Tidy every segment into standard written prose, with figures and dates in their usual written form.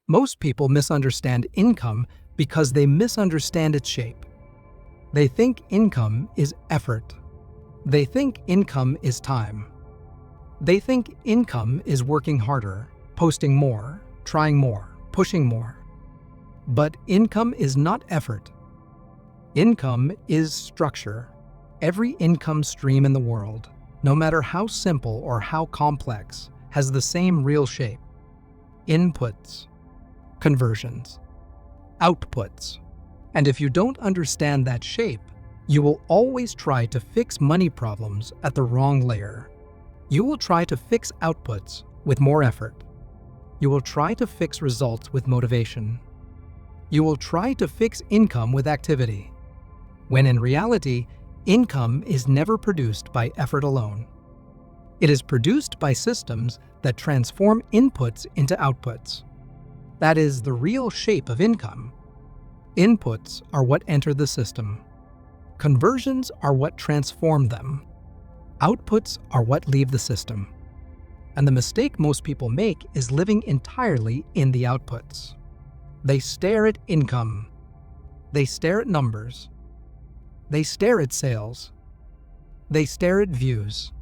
Most people misunderstand income because they misunderstand its shape. They think income is effort. They think income is time. They think income is working harder, posting more, trying more, pushing more. But income is not effort. Income is structure. Every income stream in the world, no matter how simple or how complex, has the same real shape. Inputs, conversions, outputs. And if you don't understand that shape, you will always try to fix money problems at the wrong layer. You will try to fix outputs with more effort. You will try to fix results with motivation. You will try to fix income with activity, when in reality, income is never produced by effort alone. It is produced by systems that transform inputs into outputs. That is the real shape of income. Inputs are what enter the system. Conversions are what transform them. Outputs are what leave the system. And the mistake most people make is living entirely in the outputs. They stare at income. They stare at numbers. They stare at sales. They stare at views.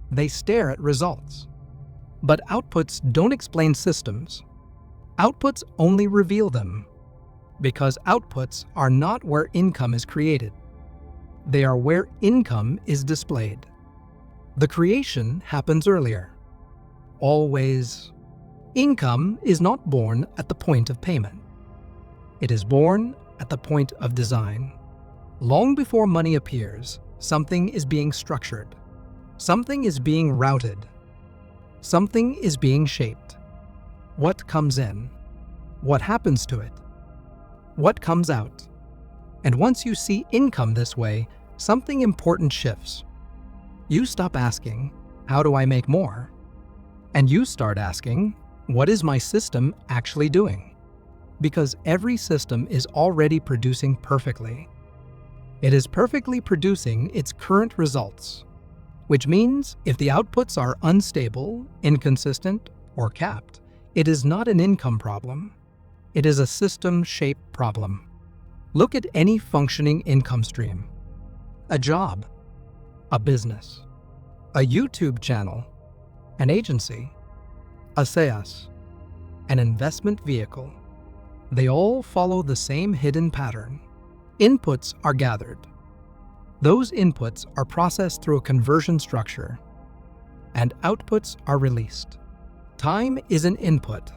They stare at results. But outputs don't explain systems. Outputs only reveal them, because outputs are not where income is created. They are where income is displayed. The creation happens earlier. Always. Income is not born at the point of payment. It is born at the point of design. Long before money appears, something is being structured. Something is being routed. Something is being shaped. What comes in? What happens to it? What comes out? And once you see income this way, something important shifts. You stop asking, how do I make more? And you start asking, what is my system actually doing? Because every system is already producing perfectly. It is perfectly producing its current results, which means if the outputs are unstable, inconsistent, or capped, it is not an income problem. It is a system shape problem. Look at any functioning income stream. A job, a business, a YouTube channel, an agency, a SaaS, an investment vehicle. They all follow the same hidden pattern. Inputs are gathered. Those inputs are processed through a conversion structure, and outputs are released. Time is an input.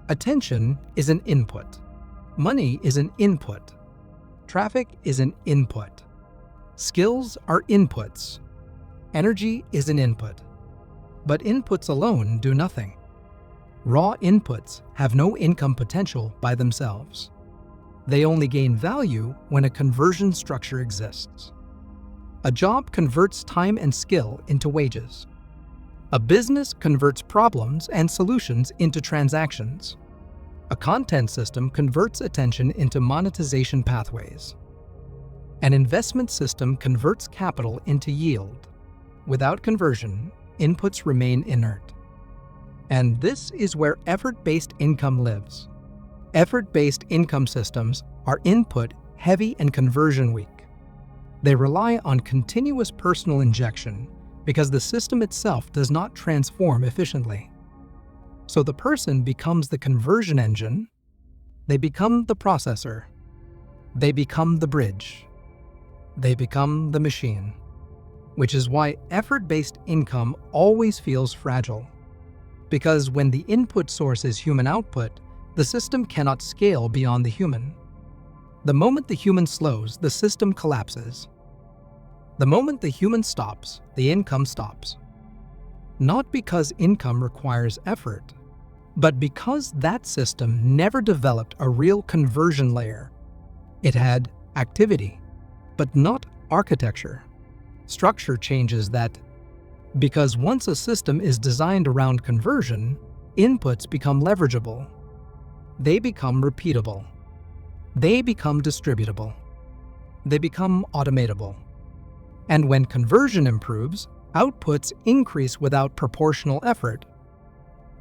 Attention is an input. Money is an input. Traffic is an input. Skills are inputs. Energy is an input. But inputs alone do nothing. Raw inputs have no income potential by themselves. They only gain value when a conversion structure exists. A job converts time and skill into wages. A business converts problems and solutions into transactions. A content system converts attention into monetization pathways. An investment system converts capital into yield. Without conversion, inputs remain inert. And this is where effort-based income lives. Effort-based income systems are input heavy and conversion weak. They rely on continuous personal injection because the system itself does not transform efficiently. So the person becomes the conversion engine, they become the processor, they become the bridge, they become the machine, which is why effort-based income always feels fragile. Because when the input source is human output, the system cannot scale beyond the human. The moment the human slows, the system collapses. The moment the human stops, the income stops. Not because income requires effort, but because that system never developed a real conversion layer. It had activity, but not architecture. Structure changes that. Because once a system is designed around conversion, inputs become leverageable. They become repeatable. They become distributable. They become automatable. And when conversion improves, outputs increase without proportional effort.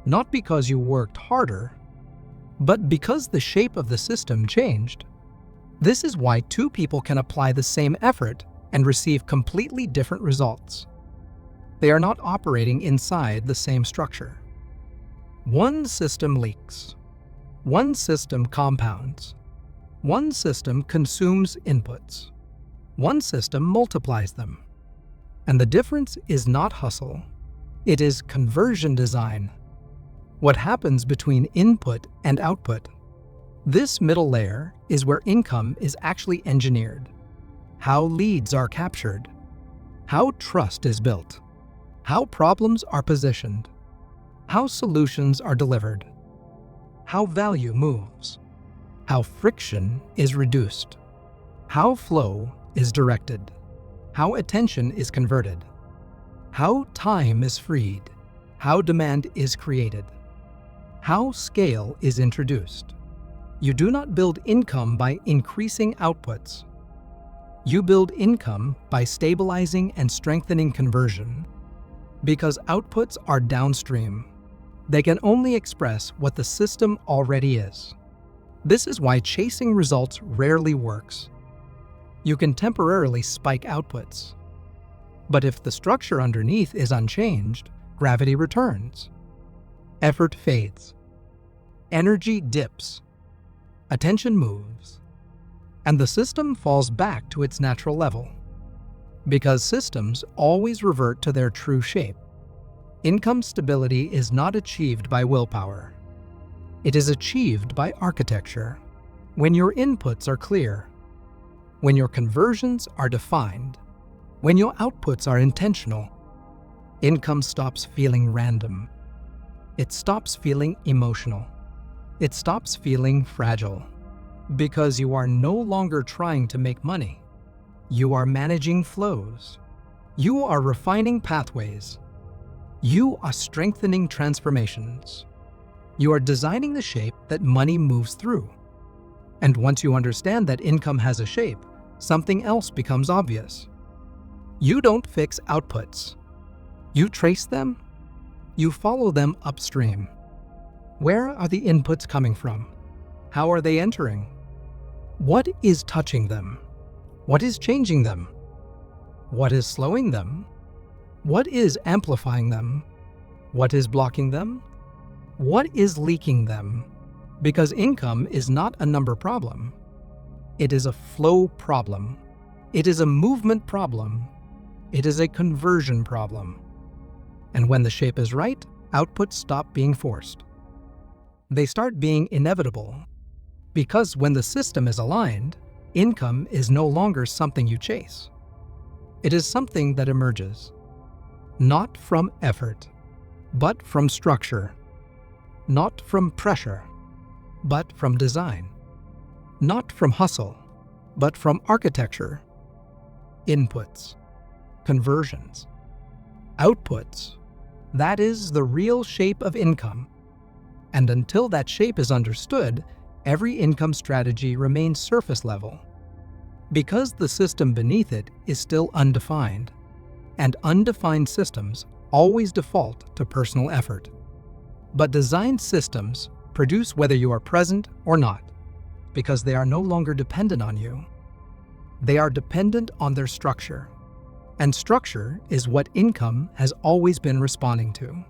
Not because you worked harder, But because the shape of the system changed, this is why two people can apply the same effort and receive completely different results. They are not operating inside the same structure. One system leaks. One system compounds. One system consumes inputs. One system multiplies them. And the difference is not hustle. It is conversion design. What happens between input and output. This middle layer is where income is actually engineered. How leads are captured. How trust is built. How problems are positioned. How solutions are delivered. How value moves. How friction is reduced. How flow is directed. How attention is converted. How time is freed. How demand is created. How scale is introduced. You do not build income by increasing outputs. You build income by stabilizing and strengthening conversion. Because outputs are downstream, they can only express what the system already is. This is why chasing results rarely works. You can temporarily spike outputs. But if the structure underneath is unchanged, gravity returns. Effort fades. Energy dips. Attention moves. And the system falls back to its natural level. Because systems always revert to their true shape. Income stability is not achieved by willpower. It is achieved by architecture. When your inputs are clear, when your conversions are defined, when your outputs are intentional, income stops feeling random. It stops feeling emotional. It stops feeling fragile. Because you are no longer trying to make money. You are managing flows. You are refining pathways. You are strengthening transformations. You are designing the shape that money moves through. And once you understand that income has a shape, something else becomes obvious. You don't fix outputs. You trace them. You follow them upstream. Where are the inputs coming from? How are they entering? What is touching them? What is changing them? What is slowing them? What is amplifying them? What is blocking them? What is leaking them? Because income is not a number problem. It is a flow problem. It is a movement problem. It is a conversion problem. And when the shape is right, outputs stop being forced. They start being inevitable. Because when the system is aligned, income is no longer something you chase. It is something that emerges. Not from effort, but from structure. Not from pressure, but from design. Not from hustle, but from architecture. Inputs, conversions, outputs. That is the real shape of income. And until that shape is understood, every income strategy remains surface level. Because the system beneath it is still undefined. And undefined systems always default to personal effort. But designed systems produce whether you are present or not, because they are no longer dependent on you. They are dependent on their structure. And structure is what income has always been responding to.